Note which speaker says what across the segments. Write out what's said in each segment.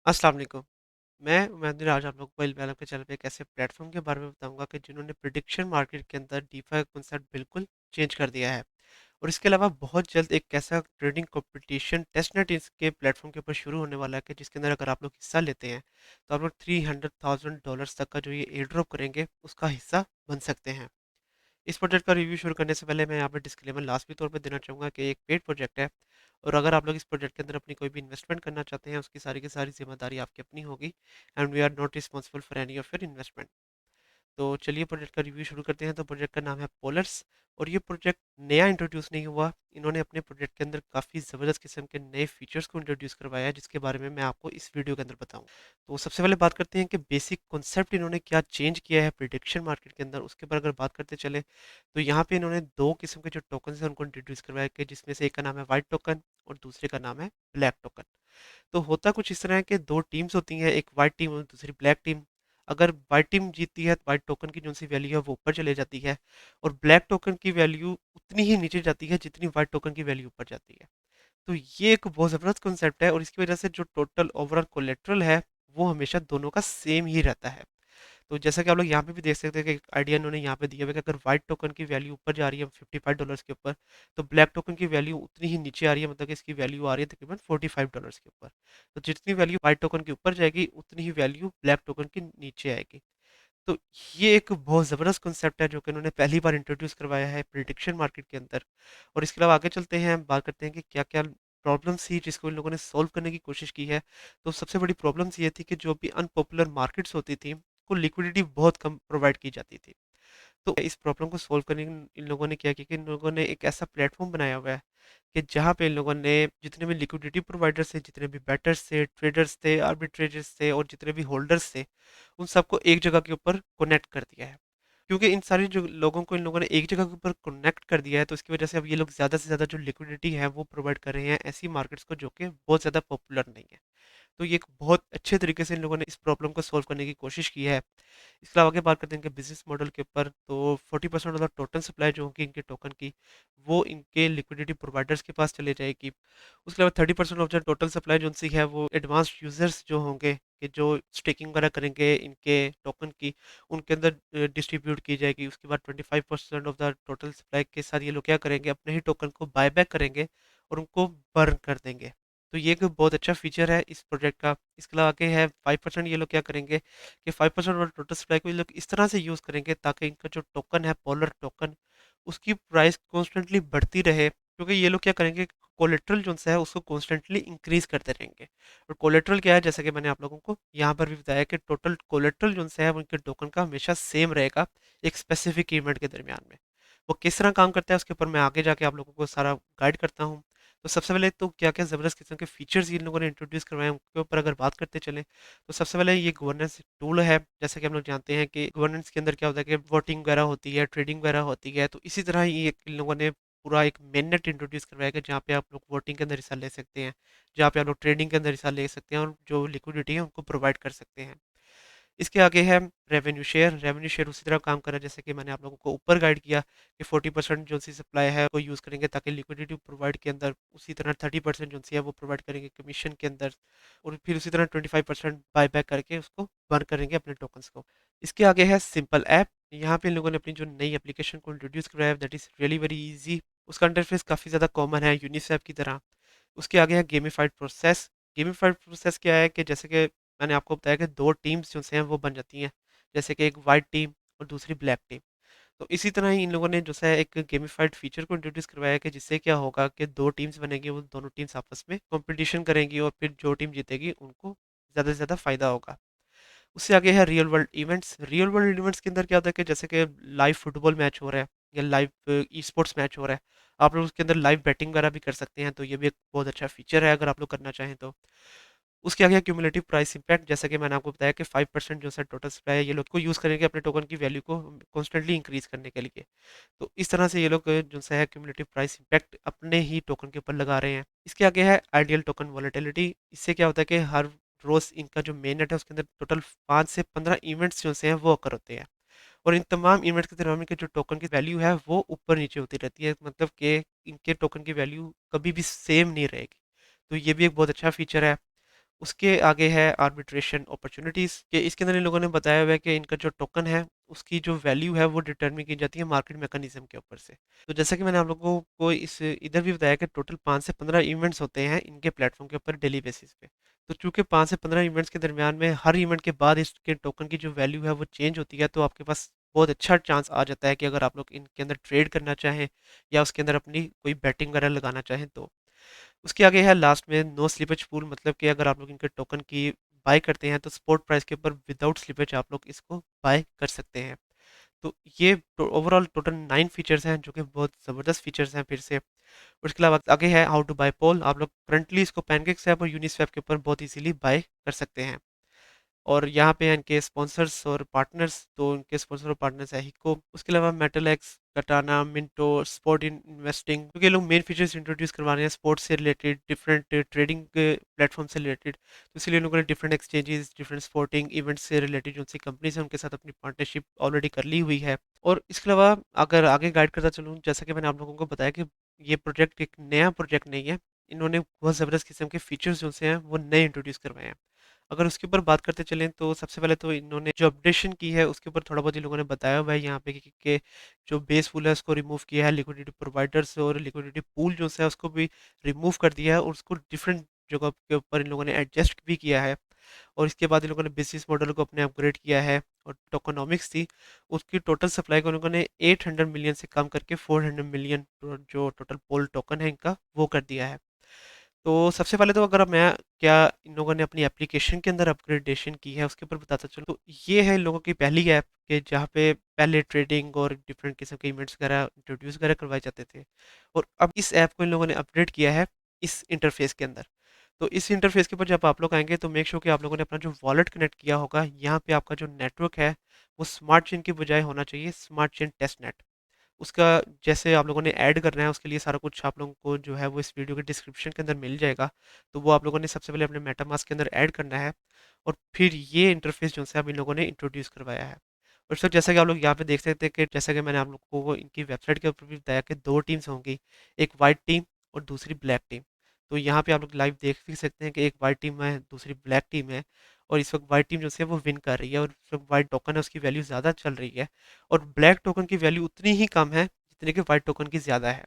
Speaker 1: अस्सलाम वालेकुम। मैं उमैदुल आज आप लोगों को इल्म के चैनल पे एक ऐसे प्लेटफॉर्म के बारे में बताऊंगा कि जिन्होंने प्रिडिक्शन मार्केट के अंदर डीफाई कॉन्सेप्ट बिल्कुल चेंज कर दिया है। और इसके अलावा बहुत जल्द एक ऐसा ट्रेडिंग कंपटीशन टेस्टनेट इसके प्लेटफॉर्म के ऊपर शुरू होने वाला है कि जिसके अंदर अगर आप लोग हिस्सा लेते हैं तो आप लोग $300,000 तक का जो ये एयर ड्रॉप करेंगे उसका हिस्सा बन सकते हैं। इस प्रोजेक्ट का रिव्यू शुरू करने से पहले मैं यहाँ पर डिस्क्लेमर लास्ट भी तौर पे देना चाहूँगा कि एक पेड प्रोजेक्ट है। और अगर आप लोग इस प्रोजेक्ट के अंदर अपनी कोई भी इन्वेस्टमेंट करना चाहते हैं उसकी सारी की सारी जिम्मेदारी आपकी अपनी होगी। And we are not responsible for any of your investment. तो चलिए प्रोजेक्ट का रिव्यू शुरू करते हैं। तो प्रोजेक्ट का नाम है पोलर्स। और ये प्रोजेक्ट नया इंट्रोड्यूस नहीं हुआ। इन्होंने अपने प्रोजेक्ट के अंदर काफ़ी ज़बरदस्त किस्म के नए फीचर्स को इंट्रोड्यूस करवाया है जिसके बारे में मैं आपको इस वीडियो के अंदर बताऊँ। तो सबसे पहले बात करते हैं कि बेसिक कॉन्सेप्ट इन्होंने क्या चेंज किया है प्रिडिक्शन मार्केट के अंदर, उसके ऊपर अगर बात करते चले तो यहाँ पे इन्होंने दो किस्म के जो टोकन हैं उनको इंट्रोड्यूस करवाया कि जिसमें से एक का नाम है वाइट टोकन और दूसरे का नाम है ब्लैक टोकन। तो होता कुछ इस तरह है कि दो टीम्स होती हैं, एक वाइट टीम और दूसरी ब्लैक टीम। अगर वाइट टीम जीतती है तो वाइट टोकन की जो सी वैल्यू है वो ऊपर चले जाती है और ब्लैक टोकन की वैल्यू उतनी ही नीचे जाती है जितनी वाइट टोकन की वैल्यू ऊपर जाती है। तो ये एक बहुत ज़बरदस्त कॉन्सेप्ट है और इसकी वजह से जो टोटल ओवरऑल कोलेट्रल है वो हमेशा दोनों का सेम ही रहता है। तो जैसा कि आप लोग यहाँ पे भी देख सकते हैं कि एक आइडिया इन्होंने यहाँ पे दिया हुआ है कि अगर व्हाइट टोकन की वैल्यू ऊपर जा रही है $55 के ऊपर तो ब्लैक टोकन की वैल्यू उतनी ही नीचे आ रही है, मतलब कि इसकी वैल्यू आ रही है तकरीबन $45 के ऊपर। तो जितनी वैल्यू व्हाइट टोकन की ऊपर जाएगी उतनी ही वैल्यू ब्लैक टोकन की नीचे आएगी। तो ये एक बहुत ज़बरदस्त कॉन्सेप्ट है जो कि उन्होंने पहली बार इंट्रोड्यूस करवाया है प्रिडिक्शन मार्केट के अंदर। और इसके अलावा आगे चलते हैं, बात करते हैं कि क्या-क्या प्रॉब्लम्स थी जिसको इन लोगों ने सॉल्व करने की कोशिश की है। तो सबसे बड़ी प्रॉब्लम्स ये थी कि जो भी अनपॉपुलर मार्केट्स होती थी, को लिक्विडिटी बहुत कम प्रोवाइड की जाती थी। तो इस प्रॉब्लम को सॉल्व करने इन इन लोगों ने क्या किया कि इन लोगों ने एक ऐसा प्लेटफ़ॉर्म बनाया हुआ है कि जहाँ पे इन लोगों ने जितने भी लिक्विडिटी प्रोवाइडर्स थे, जितने भी बेटर्स थे, ट्रेडर्स थे, आर्बिट्रेजर्स थे और जितने भी होल्डर्स थे, उन सबको एक जगह के ऊपर कनेक्ट कर दिया है। क्योंकि इन सारे जो लोगों को इन लोगों ने एक जगह के ऊपर कनेक्ट कर दिया है तो इसकी वजह से अब ये लोग ज़्यादा से ज़्यादा जो लिक्विडिटी है वो प्रोवाइड कर रहे हैं ऐसी मार्केट्स को जो कि बहुत ज़्यादा पॉपुलर नहीं है। तो ये एक बहुत अच्छे तरीके से इन लोगों ने इस प्रॉब्लम को सॉल्व करने की कोशिश की है। इसके अलावा आगे बात करते हैं इनके बिज़नेस मॉडल के ऊपर, तो 40% ऑफ द टोटल सप्लाई जो होगी इनके टोकन की, वो इनके लिक्विडिटी प्रोवाइडर्स के पास चली जाएगी। उसके अलावा 30% ऑफ द टोटल सप्लाई जो-सी है वो एडवांस्ड यूज़र्स जो होंगे, कि जो स्टेकिंग वगैरह करेंगे इनके टोकन की, उनके अंदर डिस्ट्रीब्यूट की जाएगी। उसके बाद 25% ऑफ द टोटल सप्लाई के साथ ये लोग क्या करेंगे, अपने ही टोकन को बाय बैक करेंगे और उनको बर्न कर देंगे। तो ये एक बहुत अच्छा फीचर है इस प्रोजेक्ट का। इसके अलावा आगे है 5% ये लोग क्या करेंगे कि 5% और टोटल सप्लाई को ये लोग इस तरह से यूज़ करेंगे ताकि इनका जो टोकन है पोलर टोकन, उसकी प्राइस कॉन्स्टेंटली बढ़ती रहे, क्योंकि ये लोग क्या करेंगे, कोलेट्रल जो है उसको कॉन्स्टेंटली इंक्रीज करते रहेंगे। और कोलेट्रल क्या है, जैसे कि मैंने आप लोगों को यहाँ पर भी बताया कि टोटल कोलेट्रल जो है वो इनके टोकन का हमेशा सेम रहेगा एक स्पेसिफिक इवेंट के दरमियान में। वो किस तरह काम करता है उसके ऊपर मैं आगे जाके आप लोगों को सारा गाइड करता हूँ। तो सबसे पहले तो क्या-क्या ज़बरदस्त किस्म के फीचर्स इन लोगों ने इंट्रोड्यूस करवाए हैं उनके ऊपर अगर बात करते चलें, तो सबसे पहले ये गवर्नेंस टूल है। जैसे कि हम लोग जानते हैं कि गवर्नेंस के अंदर क्या होता है कि वोटिंग वगैरह होती है, ट्रेडिंग वगैरह होती है, तो इसी तरह ही एक इन लोगों ने पूरा एक मेननेट इंट्रोड्यूस करवाया कि जहाँ पे आप लोग वोटिंग के अंदर हिस्सा ले सकते हैं, जहाँ पे आप लोग ट्रेडिंग के अंदर हिस्सा ले सकते हैं और जो लिक्विडिटी है उनको प्रोवाइड कर सकते हैं। इसके आगे है रेवेन्यू शेयर उसी तरह काम कर रहा है जैसे कि मैंने आप लोगों को ऊपर गाइड किया कि 40% जो सी सप्लाई है वो यूज़ करेंगे ताकि लिक्विडिटी प्रोवाइड के अंदर, उसी तरह 30% जो सी है वो प्रोवाइड करेंगे कमीशन के अंदर, और फिर उसी तरह 25% बाय बैक करके उसको बर्न करेंगे अपने टोकन्स को। इसके आगे है सिंपल ऐप। यहाँ पे इन लोगों ने अपनी जो नई एप्लीकेशन को इंट्रोड्यूस कराया है that is really very easy. उसका इंटरफेस काफ़ी ज़्यादा कॉमन है यूनिसेफ की तरह। उसके आगे है गेमिफाइड प्रोसेस। गेमिफाइड प्रोसेस क्या है कि जैसे कि मैंने आपको बताया कि 2 टीम्स जो हैं वो बन जाती हैं, जैसे कि एक व्हाइट टीम और दूसरी ब्लैक टीम। तो इसी तरह ही इन लोगों ने जो है एक गेमिफाइड फीचर को इंट्रोड्यूस करवाया है कि जिससे क्या होगा कि 2 टीम्स बनेंगी, वो दोनों टीम्स आपस में कॉम्पिटिशन करेंगी और फिर जो टीम जीतेगी उनको ज़्यादा से ज़्यादा फ़ायदा होगा। उससे आगे है real world events. Real world events के अंदर क्या होता है कि जैसे कि लाइव फुटबॉल मैच हो रहा है या लाइव ई स्पोर्ट्स मैच हो रहा है, आप लोग उसके अंदर लाइव बैटिंग वगैरह भी कर सकते हैं, तो ये भी एक बहुत अच्छा फीचर है अगर आप लोग करना चाहें तो। उसके आगे क्यूमुलेटिव प्राइस इम्पैक्ट, जैसा कि मैंने आपको बताया कि 5% जो है टोटल सप्लाई है ये लोग को यूज़ करेंगे अपने टोकन की वैल्यू को कॉन्स्टेंटली इंक्रीज करने के लिए। तो इस तरह से ये लोग जो है क्यूमुलेटिव प्राइस इम्पैक्ट अपने ही टोकन के ऊपर लगा रहे हैं। इसके आगे है आइडियल टोकन वॉलेटिलिटी। इससे क्या होता है कि हर रोज़ इनका जो मेन नेट है उसके अंदर टोटल 5 से 15 इवेंट्स जो हैं वो अकर होते हैं। और इन तमाम इवेंट्स के दरमियान के जो टोकन की वैल्यू है वो ऊपर नीचे होती रहती है, मतलब कि इनके टोकन की वैल्यू कभी भी सेम नहीं रहेगी। तो ये भी एक बहुत अच्छा फीचर है। उसके आगे है आर्बिट्रेशन अपॉर्चुनिटीज़ कि इसके अंदर इन लोगों ने बताया हुआ है कि इनका जो टोकन है, उसकी जो वैल्यू है वो डिटरमिन की जाती है मार्केट मैकेनिज़्म के ऊपर से। तो जैसा कि मैंने आप लोगों को इस इधर भी बताया कि टोटल 5 से 15 इवेंट्स होते हैं इनके प्लेटफ़ॉर्म के ऊपर डेली बेसिस पे। तो चूँकि 5 से 15 इवेंट्स के दरमियान में हर इवेंट के बाद इसके टोकन की जो वैल्यू है वो चेंज होती है, तो आपके पास बहुत अच्छा चांस आ जाता है कि अगर आप लोग इनके अंदर ट्रेड करना चाहें या उसके अंदर अपनी कोई बेटिंग वगैरह लगाना चाहें तो। उसके आगे है लास्ट में नो स्लिपेज पूल, मतलब कि अगर आप लोग इनके टोकन की बाय करते हैं तो स्पॉट प्राइस के ऊपर विदाउट स्लिपेज आप लोग इसको बाय कर सकते हैं। तो ये ओवरऑल टोटल 9 फीचर्स हैं जो कि बहुत ज़बरदस्त फीचर्स हैं फिर से। उसके अलावा आगे है हाउ टू बाय पोल, आप लोग करंटली इसको पैनकेकस्वैप और यूनिस्वैप के ऊपर बहुत इजीली बाय कर सकते हैं। और यहाँ पे हैं इनके स्पॉन्सर्स और पार्टनर्स, तो इनके स्पॉन्सर और पार्टनर्स है हिको, उसके अलावा मेटल एक्स, कटाना, मिंटो, स्पोर्ट इन इन्वेस्टिंग, क्योंकि ये लोग मेन फीचर्स इंट्रोड्यूस करवा रहे हैं स्पोर्ट्स से रिलेटेड, डिफरेंट ट्रेडिंग प्लेटफॉर्म से रिलेटेड, तो इसलिए लोगों ने different exchanges, different sporting events से रिलेटेड जो सी कंपनीज हैं उनके साथ अपनी पार्टनरशिप ऑलरेडी कर ली हुई है। और इसके अलावा अगर आगे गाइड करता चलूँ, जैसा कि मैंने आप लोगों को बताया कि ये प्रोजेक्ट एक नया प्रोजेक्ट नहीं है, इन्होंने बहुत ज़बरदस्त किस्म के फीचर्स जो से हैं वो नए इंट्रोड्यूस करवाए हैं। अगर उसके ऊपर बात करते चलें तो सबसे पहले तो इन्होंने जो अपडेशन की है उसके ऊपर थोड़ा बहुत इन लोगों ने बताया हुआ है यहाँ पे कि जो बेस पूल है उसको रिमूव किया है, लिक्विडिटी प्रोवाइडर्स और लिक्विडिटी पूल जो है उसको भी रिमूव कर दिया है और उसको डिफरेंट जगह के ऊपर इन लोगों ने एडजस्ट भी किया है। और इसके बाद इन लोगों ने बिजनेस मॉडल को अपने अपग्रेड किया है, और टोकनॉमिक्स थी उसकी टोटल सप्लाई को इन लोगों ने 800 मिलियन से कम करके 400 मिलियन जो टोटल पोल टोकन है इनका वो कर दिया है। तो सबसे पहले तो अगर मैं क्या इन लोगों ने अपनी एप्लीकेशन के अंदर अपग्रेडेशन की है उसके ऊपर बताता चलूँ, तो ये है इन लोगों की पहली ऐप कि जहाँ पे पहले ट्रेडिंग और डिफरेंट किस्म के इवेंट्स वगैरह इंट्रोड्यूस वगैरह करवाए जाते थे, और अब इस ऐप को इन लोगों ने अपडेट किया है इस इंटरफेस के अंदर। तो इस इंटरफेस के ऊपर जब आप लोग आएंगे तो मेक श्योर कि आप लोगों ने अपना जो वॉलेट कनेक्ट किया होगा, यहाँ पे आपका जो नेटवर्क है वो स्मार्ट चेन की बजाय होना चाहिए स्मार्ट चेन टेस्ट नेट। उसका जैसे आप लोगों ने ऐड करना है उसके लिए सारा कुछ आप लोगों को जो है वो इस वीडियो के डिस्क्रिप्शन के अंदर मिल जाएगा। तो वो आप लोगों ने सबसे पहले अपने मेटामास्क के अंदर ऐड करना है, और फिर ये इंटरफेस जो है अब इन लोगों ने इंट्रोड्यूस करवाया है। और सर जैसा कि आप लोग यहाँ पे देख सकते हैं कि जैसा कि मैंने आप लोगों को इनकी वेबसाइट के ऊपर भी बताया कि दो टीम्स होंगी, एक वाइट टीम और दूसरी ब्लैक टीम। तो यहाँ पे आप लोग लाइव देख भी सकते हैं कि एक वाइट टीम है दूसरी ब्लैक टीम है, और इस वक्त वाइट टीम जो है वो विन कर रही है, और इस वक्त वाइट टोकन है उसकी वैल्यू ज़्यादा चल रही है, और ब्लैक टोकन की वैल्यू उतनी ही कम है जितने कि वाइट टोकन की ज़्यादा है।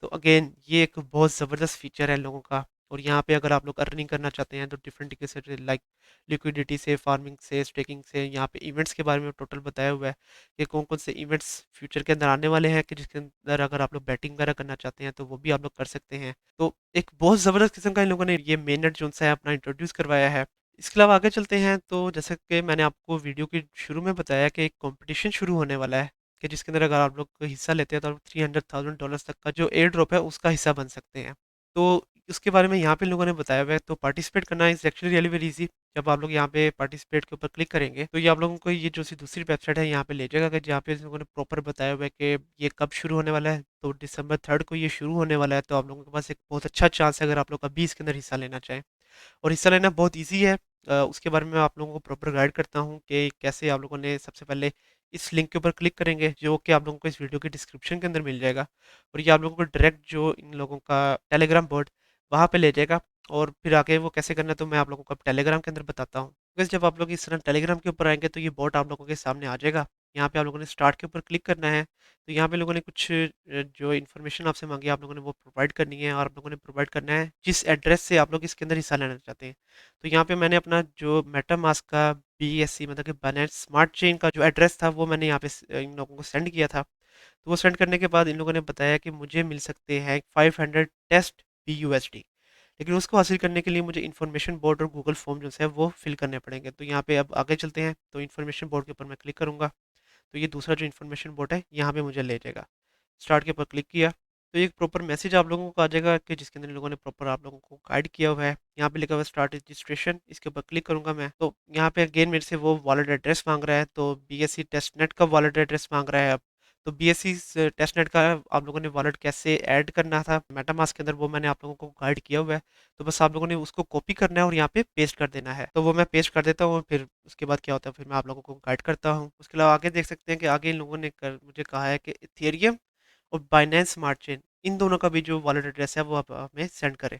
Speaker 1: तो अगेन ये एक बहुत ज़बरदस्त फीचर है इन लोगों का। और यहाँ पे अगर आप लोग अर्निंग करना चाहते हैं तो डिफरेंट तरीके से लाइक लिक्विडिटी से, फार्मिंग से, स्टेकिंग से, यहाँ पे इवेंट्स के बारे में टोटल बताया हुआ है कि कौन कौन से इवेंट्स फ्यूचर के अंदर आने वाले हैं, कि जिसके अंदर अगर आप लोग बैटिंग वगैरह करना चाहते हैं तो वो भी आप लोग कर सकते हैं। तो एक बहुत ज़बरदस्त किस्म का इन लोगों ने ये मेननेट जो सा है अपना इंट्रोड्यूस करवाया है। इसके अलावा आगे चलते हैं तो जैसा कि मैंने आपको वीडियो के शुरू में बताया कि एक कंपटीशन शुरू होने वाला है, कि जिसके अंदर अगर आप लोग हिस्सा लेते हैं तो आप $300,000 तक का जो एयर ड्रॉप है उसका हिस्सा बन सकते हैं। तो उसके बारे में यहाँ पे लोगों ने बताया हुआ है, तो पार्टिसिपेट करना is actually really very easy. जब आप लोग यहाँ पे पार्टिसिपेट के ऊपर क्लिक करेंगे तो ये आप लोगों को ये जो सी दूसरी वेबसाइट है यहाँ पे ले जाएगा, कि जहाँ पे इन लोगों ने प्रॉपर बताया हुआ है कि ये कब शुरू होने वाला है। तो दिसंबर 3 को ये शुरू होने वाला है, तो आप लोगों के पास एक बहुत अच्छा चांस है अगर आप लोग अभी इसके अंदर हिस्सा लेना चाहें। और हिस्सा लेना बहुत ईज़ी है। उसके बारे में मैं आप लोगों को प्रॉपर गाइड करता हूँ कि कैसे आप लोगों ने सबसे पहले इस लिंक के ऊपर क्लिक करेंगे, जो कि आप लोगों को इस वीडियो के डिस्क्रिप्शन के अंदर मिल जाएगा। और ये आप लोगों को डायरेक्ट जो इन लोगों का टेलीग्राम बोर्ड वहाँ पे ले जाएगा। और फिर आगे वो कैसे करना है तो मैं आप लोगों को अब टेलीग्राम के अंदर बताता हूँ। बस जब आप लोग इस तरह टेलीग्राम के ऊपर आएँगे तो ये बोट आप लोगों के सामने आ जाएगा। यहाँ पे आप लोगों ने स्टार्ट के ऊपर क्लिक करना है। तो यहाँ पे लोगों ने कुछ जो इन्फॉर्मेशन आपसे माँगी है आप लोगों ने वो प्रोवाइड करनी है, और आप लोगों ने प्रोवाइड करना है जिस एड्रेस से आप लोग इसके अंदर हिस्सा लेना चाहते हैं। तो यहाँ पे मैंने अपना जो मेटामास्क का बीएससी मतलब कि बाइनेंस स्मार्ट चेन का जो एड्रेस था वो मैंने यहाँ पे इन लोगों को सेंड किया था। तो वो सेंड करने के बाद इन लोगों ने बताया कि मुझे मिल सकते हैं 500 टेस्ट BUSD। लेकिन उसको हासिल करने के लिए मुझे इन्फॉर्मेशन बोर्ड और गूगल फॉर्म जो है वो फिल करने पड़ेंगे। तो यहाँ पे अब आगे चलते हैं, तो इन्फॉर्मेशन बोर्ड के ऊपर मैं क्लिक करूँगा, तो ये दूसरा जो इन्फॉर्मेशन बोर्ड है यहाँ पे मुझे ले जाएगा। स्टार्ट के ऊपर क्लिक किया तो एक प्रॉपर मैसेज आप लोगों को आ जाएगा कि जिसके अंदर इन लोगों ने प्रॉपर आप लोगों को गाइड किया हुआ है। यहाँ पे लिखा हुआ है स्टार्ट रजिस्ट्रेशन, इसके ऊपर क्लिक करूंगा मैं, तो यहाँ पे अगेन मेरे से वो वॉलेट एड्रेस मांग रहा है, तो BSC टेस्टनेट का वॉलेट एड्रेस मांग रहा है अब। तो BSC टेस्टनेट का आप लोगों ने वॉलेट कैसे ऐड करना था मेटामास्क के अंदर वो मैंने आप लोगों को गाइड किया हुआ है। तो बस आप लोगों ने उसको कॉपी करना है और यहाँ पे पेस्ट कर देना है। तो वो मैं पेस्ट कर देता हूँ, फिर उसके बाद क्या होता है फिर मैं आप लोगों को गाइड करता हूँ। उसके अलावा आगे देख सकते हैं कि आगे इन लोगों ने मुझे कहा है कि इथेरियम और बाइनेंस स्मार्ट चेन इन दोनों का भी जो वॉलेट एड्रेस है वो आप हमें सेंड करें।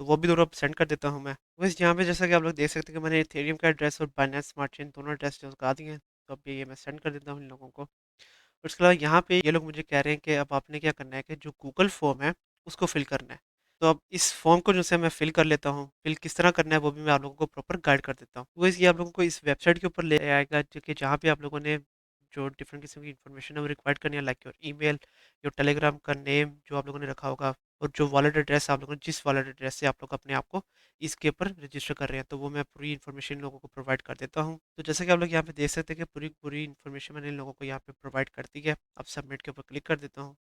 Speaker 1: तो वो भी दोनों सेंड कर देता हूँ मैं। बस यहाँ पे जैसा कि आप लोग देख सकते हैं कि मैंने इथेरियम का एड्रेस और बाइनेंस स्मार्ट चेन दोनों एड्रेस जो लगा दिए हैं, तो अब ये मैं सेंड कर देता हूँ इन लोगों को। और उसके अलावा यहाँ पे ये लोग मुझे कह रहे हैं कि अब आपने क्या करना है कि जो गूगल फॉर्म है उसको फिल करना है। तो अब इस फॉर्म को जो है मैं फिल कर लेता हूँ। फिल किस तरह करना है वो भी मैं आप लोगों को प्रॉपर गाइड कर देता हूँ। वो ये आप लोगों को इस वेबसाइट के ऊपर ले आएगा, जो कि जहाँ पे आप लोगों ने जो डिफरेंट किस्म की इन्फॉर्मेशन है वो रिक्वायर्ड करनी है, like your email, your Telegram का नेम जो आप लोगों ने रखा होगा, और जो वॉलेट एड्रेस आप लोगों ने जिस वॉलेट एड्रेस से आप लोग अपने आप को इसके ऊपर रजिस्टर कर रहे हैं, तो वो मैं पूरी इन्फॉर्मेशन इन लोगों को प्रोवाइड कर देता हूँ। तो जैसे कि आप लोग यहाँ पे देख सकते हैं कि पूरी पूरी इन्फॉर्मेशन मैंने इन लोगों को यहाँ पे प्रोवाइड कर दी है। अब सबमिट के ऊपर क्लिक कर देता हूँ।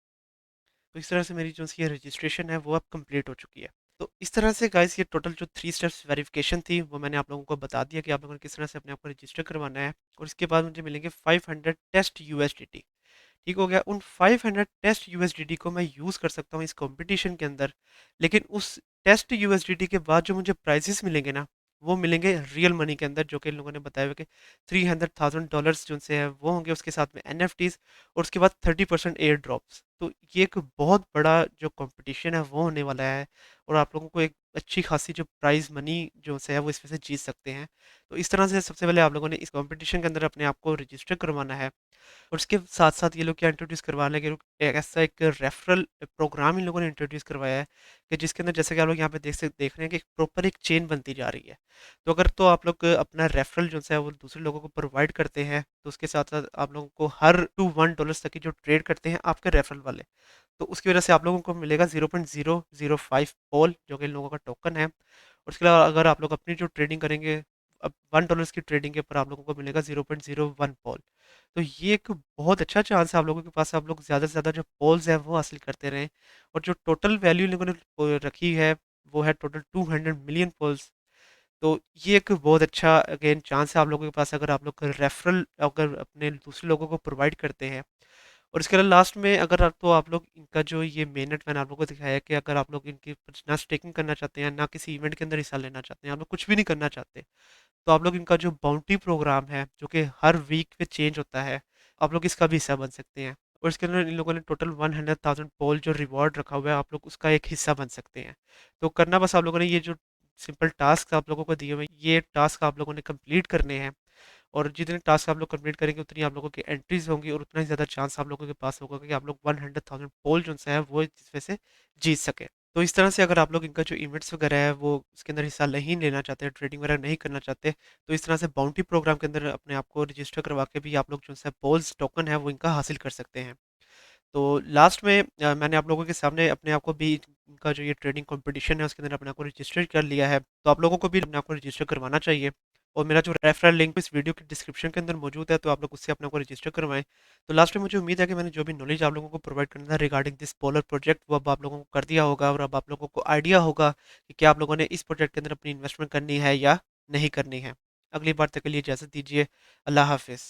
Speaker 1: तो इस तरह से मेरी जो सी रजिस्ट्रेशन है वो अब कंप्लीट हो चुकी है। तो इस तरह से गाइस ये टोटल जो 3 स्टेप्स वेरिफिकेशन थी वो मैंने आप लोगों को बता दिया कि आप लोगों ने किस तरह से अपने आप को रजिस्टर करवाना है, और इसके बाद मुझे मिलेंगे 500 टेस्ट यूएसडीटी। ठीक हो गया। उन 500 टेस्ट यूएसडीटी को मैं यूज़ कर सकता हूँ इस कंपटीशन के अंदर, लेकिन उस टेस्ट यूएसडीटी के बाद जो मुझे प्राइजेस मिलेंगे ना, वो मिलेंगे रियल मनी के अंदर, जो कि इन लोगों ने बताया हुआ कि $300,000 जो से है वो होंगे, उसके साथ में एनएफटीज, और उसके बाद 30% एयर ड्रॉप्स। तो ये एक बहुत बड़ा जो कंपटीशन है वो होने वाला है, और आप लोगों को एक अच्छी खासी जो प्राइज मनी जो से है वो इसमें से जीत सकते हैं। तो इस तरह से सबसे पहले आप लोगों ने इस कंपटीशन के अंदर अपने आप को रजिस्टर करवाना है। और उसके साथ-साथ ये लोग क्या इंट्रोड्यूस करवा लें कि लोग ऐसा एक रेफरल प्रोग्राम इन लोगों ने इंट्रोड्यूस करवाया है, कि जिसके अंदर जैसे कि आप लोग यहाँ पे देख रहे हैं कि प्रॉपर एक चेन बनती जा रही है। तो अगर तो आप लोग अपना रेफरल जो है वो दूसरे लोगों को प्रोवाइड करते हैं, तो उसके साथ-साथ आप लोगों को हर टू $1 तक की जो ट्रेड करते हैं आपके रेफरल वाले, तो उसकी वजह से आप लोगों को मिलेगा 0.005 पॉल, जो कि इन लोगों का टोकन है। और उसके अलावा अगर आप लोग अपनी जो ट्रेडिंग करेंगे, अब $1 की ट्रेडिंग के ऊपर आप लोगों को मिलेगा 0.01 पॉल। तो ये एक बहुत अच्छा चांस है आप लोगों के पास, आप लोग ज़्यादा से ज़्यादा जो पोल्स हैं वो हासिल करते रहें। और जो टोटल वैल्यू इन लोगों ने रखी है वो है टोटल 200 मिलियन पोल्स। तो ये एक बहुत अच्छा अगेन चांस है आप लोगों के पास, अगर आप लोग रेफरल अगर अपने दूसरे लोगों को प्रोवाइड करते हैं। और इसके अलावा लास्ट में अगर तो आप लोग इनका जो ये मेहनत मैंने आप लोगों को दिखाया है कि अगर आप लोग इनकी ना स्टेकिंग करना चाहते हैं, ना किसी इवेंट के अंदर हिस्सा लेना चाहते हैं, आप लोग कुछ भी नहीं करना चाहते, तो आप लोग इनका जो बाउंटी प्रोग्राम है जो कि हर वीक पे चेंज होता है, आप लोग इसका भी हिस्सा बन सकते हैं। और इसके अंदर इन लोगों ने टोटल 100,000 पोल जो रिवॉर्ड रखा हुआ है, आप लोग उसका एक हिस्सा बन सकते हैं। तो करना बस आप लोगों ने ये जो सिंपल टास्क आप लोगों को दिए हुए ये टास्क आप लोगों ने कंप्लीट करने हैं। और जितने टास्क आप लोग कंप्लीट करेंगे उतनी आप लोगों की एंट्रीज होंगी, और उतना ही ज़्यादा चांस आप लोगों के पास होगा कि आप लोग 100,000 पोल जो है वो इसमें से जीत सके। तो इस तरह से अगर आप लोग इनका जो इवेंट्स वगैरह है वो उसके अंदर हिस्सा नहीं लेना चाहते, ट्रेडिंग वगैरह नहीं करना चाहते, तो इस तरह से बाउंटी प्रोग्राम के अंदर अपने आप को रजिस्टर करवा के भी आप लोग जो है पोल्स टोकन है वो इनका हासिल कर सकते हैं। तो लास्ट में मैंने आप लोगों के सामने अपने आप को भी इनका जो ये ट्रेडिंग कंपटीशन है उसके अंदर अपने आप को रजिस्टर कर लिया है, तो आप लोगों को भी अपने आप को रजिस्टर करवाना चाहिए। और मेरा जो रेफरल लिंक इस वीडियो के डिस्क्रिप्शन के अंदर मौजूद है, तो आप लोग उससे अपने को रजिस्टर करवाएं। तो लास्ट में मुझे उम्मीद है कि मैंने जो भी नॉलेज आप लोगों को प्रोवाइड करना था रिगार्डिंग दिस पोलर प्रोजेक्ट वो अब आप लोगों को कर दिया होगा, और अब आप लोगों को आइडिया होगा कि क्या आप लोगों ने इस प्रोजेक्ट के अंदर अपनी इन्वेस्टमेंट करनी है या नहीं करनी है। अगली बार तक के लिए इजाज़त दीजिए। अल्लाह हाफिज़।